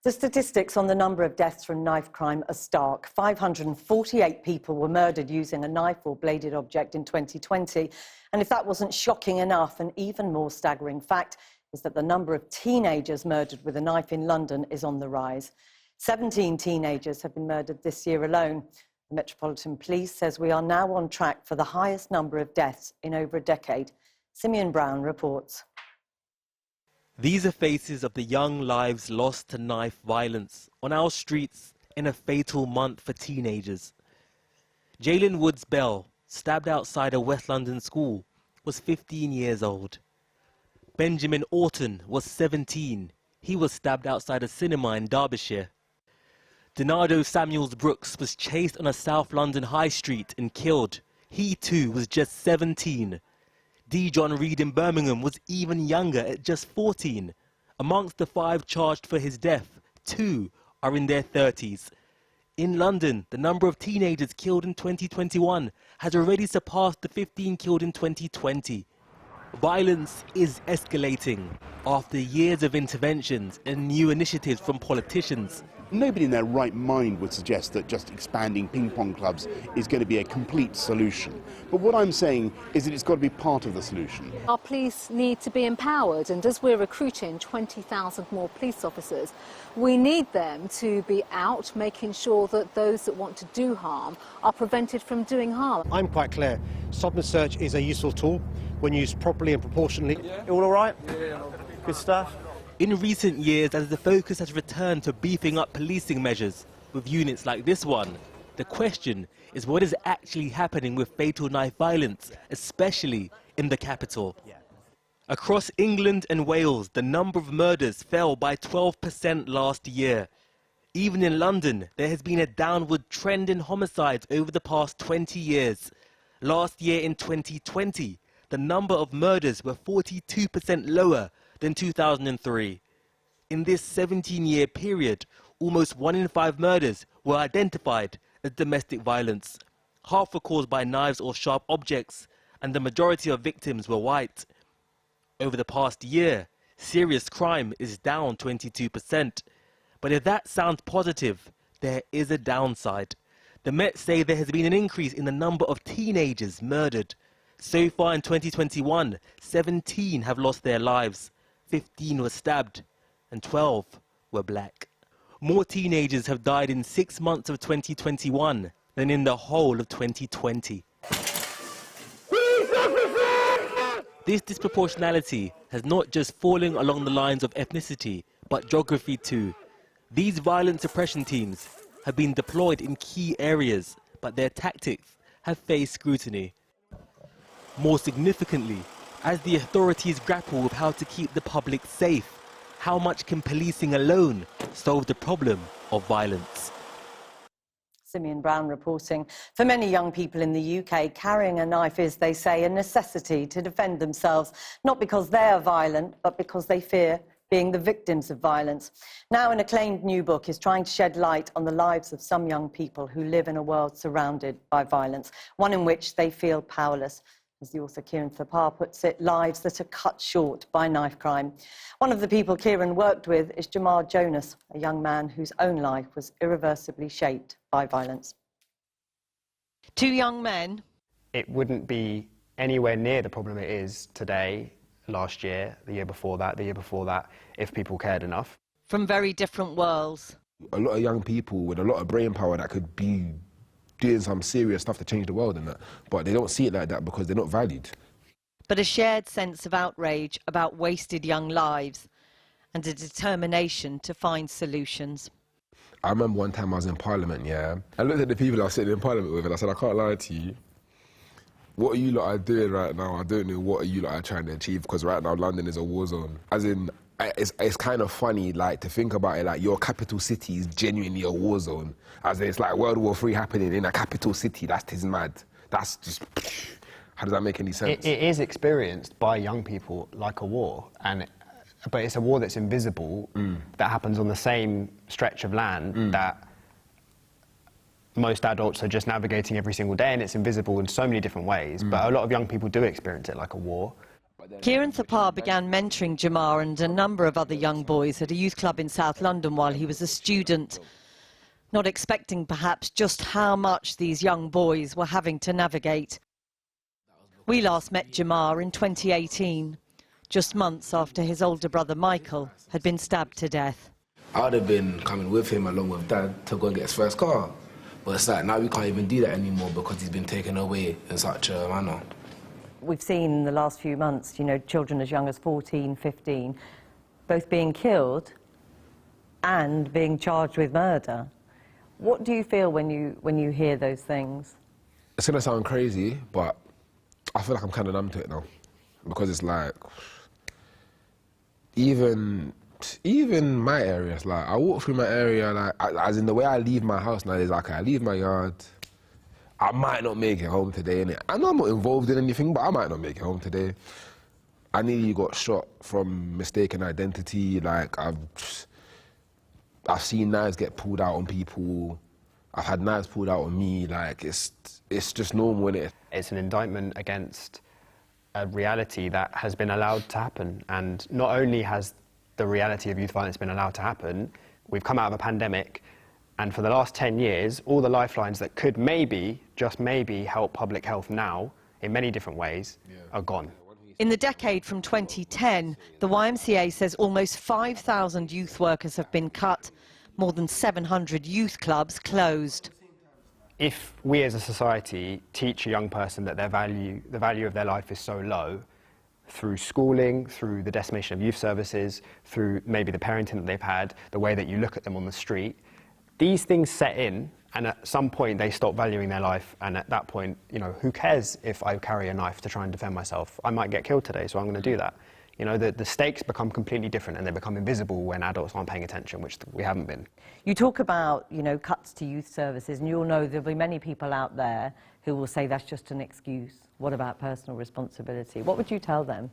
The statistics on the number of deaths from knife crime are stark. 548 people were murdered using a knife or bladed object in 2020. And if that wasn't shocking enough, an even more staggering fact is that the number of teenagers murdered with a knife in London is on the rise. 17 teenagers have been murdered this year alone. The Metropolitan Police says we are now on track for the highest number of deaths in over a decade. Simeon Brown reports. These are faces of the young lives lost to knife violence on our streets in a fatal month for teenagers. Jalen Woods Bell, stabbed outside a West London school, was 15 years old. Benjamin Orton was 17. He was stabbed outside a cinema in Derbyshire. Donado Samuels Brooks was chased on a South London high street and killed. He too was just 17. D. John Reed in Birmingham was even younger at just 14. Amongst the 5 charged for his death, 2 are in their 30s. In London, the number of teenagers killed in 2021 has already surpassed the 15 killed in 2020. Violence is escalating after years of interventions and new initiatives from politicians. Nobody in their right mind would suggest that just expanding ping pong clubs is going to be a complete solution. But what I'm saying is that it's got to be part of the solution. Our police need to be empowered, and as we're recruiting 20,000 more police officers, we need them to be out making sure that those that want to do harm are prevented from doing harm. I'm quite clear. Stop and search is a useful tool when used properly and proportionally. Yeah. All right? Yeah. Good stuff. In recent years, as the focus has returned to beefing up policing measures with units like this one, the question is what is actually happening with fatal knife violence, especially in the capital. Across England and Wales, the number of murders fell by 12% last year. Even in London, there has been a downward trend in homicides over the past 20 years. Last year in 2020, the number of murders were 42% lower than 2003. In this 17-year period, almost 1 in 5 murders were identified as domestic violence. Half were caused by knives or sharp objects, and the majority of victims were white. Over the past year, serious crime is down 22%. But if that sounds positive, there is a downside. The Met say there has been an increase in the number of teenagers murdered. So far in 2021, 17 have lost their lives. 15 were stabbed, and 12 were black. More teenagers have died in 6 months of 2021 than in the whole of 2020. This disproportionality has not just fallen along the lines of ethnicity, but geography too. These violent suppression teams have been deployed in key areas, but their tactics have faced scrutiny. More significantly, as the authorities grapple with how to keep the public safe, how much can policing alone solve the problem of violence? Simeon Brown reporting. For many young people in the UK, carrying a knife is, they say, a necessity to defend themselves, not because they are violent, but because they fear being the victims of violence. Now, an acclaimed new book is trying to shed light on the lives of some young people who live in a world surrounded by violence, one in which they feel powerless. As the author Kieran Thapar puts it, lives that are cut short by knife crime. One of the people Kieran worked with is Jamar Jonas, a young man whose own life was irreversibly shaped by violence. 2 young men. It wouldn't be anywhere near the problem it is today, last year, the year before that, if people cared enough. From very different worlds. A lot of young people with a lot of brain power that could be doing some serious stuff to change the world and that, but they don't see it like that because they're not valued. But a shared sense of outrage about wasted young lives and a determination to find solutions. I remember one time I was in Parliament, yeah. I looked at the people I was sitting in Parliament with and I said, I can't lie to you. What are you lot are doing right now? I don't know what are you lot are trying to achieve, because right now London is a war zone. As in, it's kind of funny, like, to think about it, like, your capital city is genuinely a war zone. As in, it's like World War III happening in a capital city. That's just mad. That's just, how does that make any sense? It is experienced by young people like a war, but it's a war that's invisible, that happens on the same stretch of land that most adults are just navigating every single day, and it's invisible in so many different ways. But a lot of young people do experience it like a war. Kieran Thapar began mentoring Jamar and a number of other young boys at a youth club in South London while he was a student, not expecting perhaps just how much these young boys were having to navigate. We last met Jamar in 2018, just months after his older brother Michael had been stabbed to death. I would have been coming with him along with Dad to go and get his first car. But it's like now we can't even do that anymore because he's been taken away in such a manner. We've seen in the last few months, you know, children as young as 14, 15, both being killed and being charged with murder. What do you feel when you hear those things? It's gonna sound crazy, but I feel like I'm kind of numb to it now, because it's like, even my areas, like I walk through my area, like as in the way I leave my house now, is like I leave my yard, I might not make it home today, innit? I know I'm not involved in anything, but I might not make it home today. I nearly got shot from mistaken identity. Like I've seen knives get pulled out on people. I've had knives pulled out on me. Like it's just normal, innit? It's an indictment against a reality that has been allowed to happen. And not only has the reality of youth violence been allowed to happen, we've come out of a pandemic, and for the last 10 years, all the lifelines that could maybe, just maybe, help public health now, in many different ways, are gone. In the decade from 2010, the YMCA says almost 5,000 youth workers have been cut, more than 700 youth clubs closed. If we as a society teach a young person that the value of their life is so low, through schooling, through the decimation of youth services, through maybe the parenting that they've had, the way that you look at them on the street, these things set in, and at some point they stop valuing their life, and at that point, you know, who cares if I carry a knife to try and defend myself? I might get killed today, so I'm going to do that. You know, the stakes become completely different, and they become invisible when adults aren't paying attention, which we haven't been. You talk about, you know, cuts to youth services, and you'll know there'll be many people out there who will say that's just an excuse. What about personal responsibility? What would you tell them?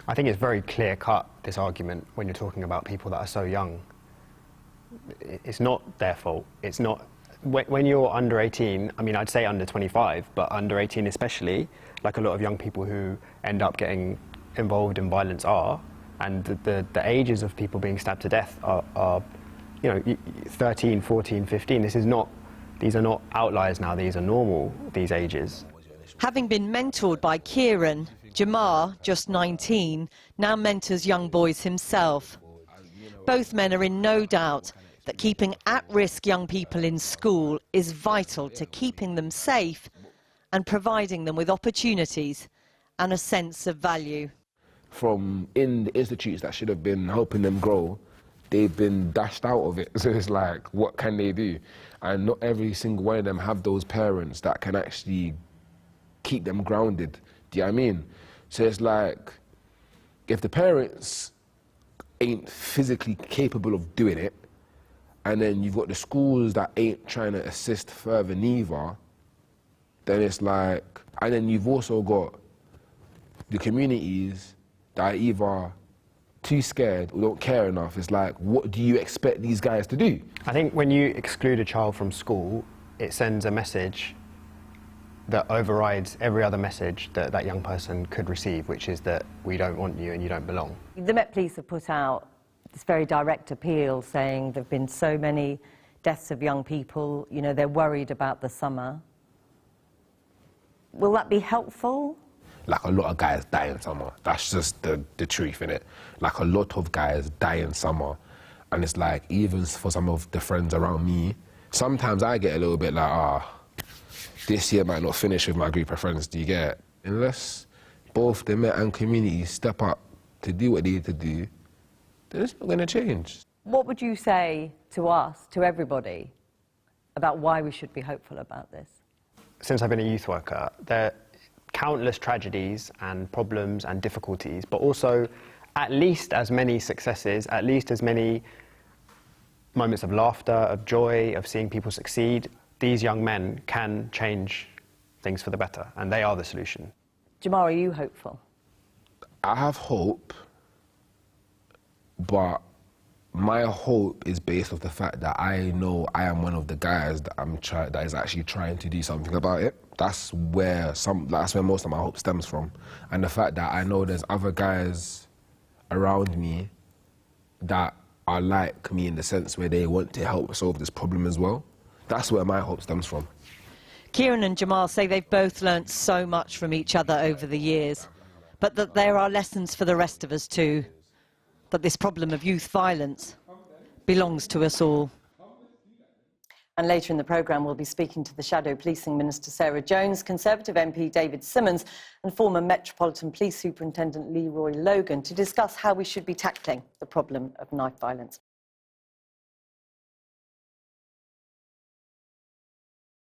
I think it's very clear-cut, this argument, when you're talking about people that are so young. It's not their fault. It's not. When you're under 18, I mean, I'd say under 25, but under 18 especially, like a lot of young people who end up getting involved in violence are, and the ages of people being stabbed to death are, you know, 13, 14, 15. These are not outliers now, these are normal, these ages. Having been mentored by Kieran, Jamar, just 19, now mentors young boys himself. Both men are in no doubt that keeping at-risk young people in school is vital to keeping them safe and providing them with opportunities and a sense of value. From in the institutes that should have been helping them grow, they've been dashed out of it. So it's like, what can they do? And not every single one of them have those parents that can actually keep them grounded. Do you know what I mean? So it's like, if the parents ain't physically capable of doing it, and then you've got the schools that ain't trying to assist further neither, then it's like, and then you've also got the communities that are either too scared or don't care enough. It's like, what do you expect these guys to do? I think when you exclude a child from school, it sends a message that overrides every other message that that young person could receive, which is that we don't want you and you don't belong. The Met Police have put out this very direct appeal saying there have been so many deaths of young people, you know, they're worried about the summer. Will that be helpful? Like, a lot of guys die in summer. That's just the truth, innit? Like, a lot of guys die in summer. And it's like, even for some of the friends around me, sometimes I get a little bit like, this year might not finish with my group of friends, do you get it? Unless both the Met and community step up to do what they need to do, then it's not going to change. What would you say to us, to everybody, about why we should be hopeful about this? Since I've been a youth worker, there are countless tragedies and problems and difficulties, but also at least as many successes, at least as many moments of laughter, of joy, of seeing people succeed. These young men can change things for the better, and they are the solution. Jamar, are you hopeful? I have hope, but my hope is based off the fact that I know I am one of the guys that is actually trying to do something about it. That's where most of my hope stems from, and the fact that I know there's other guys around me that are like me in the sense where they want to help solve this problem as well. That's where my hope stems from. Kieran and Jamal say they've both learnt so much from each other over the years, but that there are lessons for the rest of us too, that this problem of youth violence belongs to us all. And later in the programme, we'll be speaking to the Shadow Policing Minister Sarah Jones, Conservative MP David Simmons and former Metropolitan Police Superintendent Leroy Logan to discuss how we should be tackling the problem of knife violence.